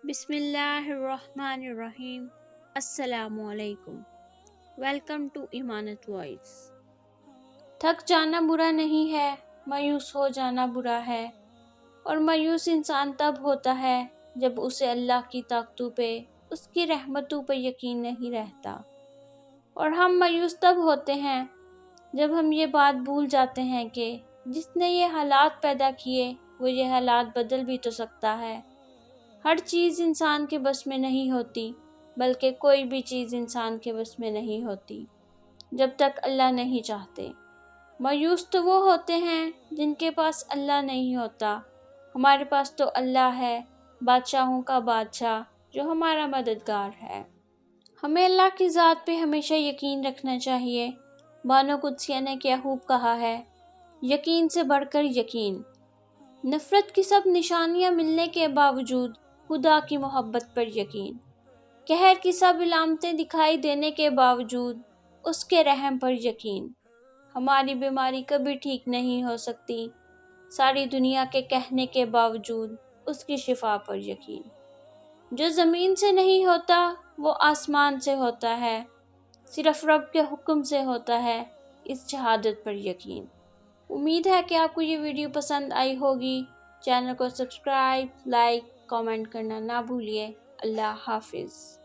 بسم اللہ الرحمن الرحیم۔ السلام علیکم۔ Welcome to Imanat voice. تھک جانا برا نہیں ہے، مایوس ہو جانا برا ہے، اور مایوس انسان تب ہوتا ہے جب اسے اللہ کی طاقتوں پہ، اس کی رحمتوں پہ یقین نہیں رہتا۔ اور ہم مایوس تب ہوتے ہیں جب ہم یہ بات بھول جاتے ہیں کہ جس نے یہ حالات پیدا کیے وہ یہ حالات بدل بھی تو سکتا ہے۔ ہر چیز انسان کے بس میں نہیں ہوتی، بلکہ کوئی بھی چیز انسان کے بس میں نہیں ہوتی جب تک اللہ نہیں چاہتے۔ مایوس تو وہ ہوتے ہیں جن کے پاس اللہ نہیں ہوتا۔ ہمارے پاس تو اللہ ہے، بادشاہوں کا بادشاہ، جو ہمارا مددگار ہے۔ ہمیں اللہ کی ذات پہ ہمیشہ یقین رکھنا چاہیے۔ بانو قدسیہ نے کیا خوب کہا ہے، یقین سے بڑھ کر یقین۔ نفرت کی سب نشانیاں ملنے کے باوجود خدا کی محبت پر یقین۔ قہر کی سب علامتیں دکھائی دینے کے باوجود اس کے رحم پر یقین۔ ہماری بیماری کبھی ٹھیک نہیں ہو سکتی، ساری دنیا کے کہنے کے باوجود اس کی شفا پر یقین۔ جو زمین سے نہیں ہوتا وہ آسمان سے ہوتا ہے، صرف رب کے حکم سے ہوتا ہے، اس شہادت پر یقین۔ امید ہے کہ آپ کو یہ ویڈیو پسند آئی ہوگی۔ چینل کو سبسکرائب، لائک، کامنٹ کرنا نہ بھولیے۔ اللہ حافظ۔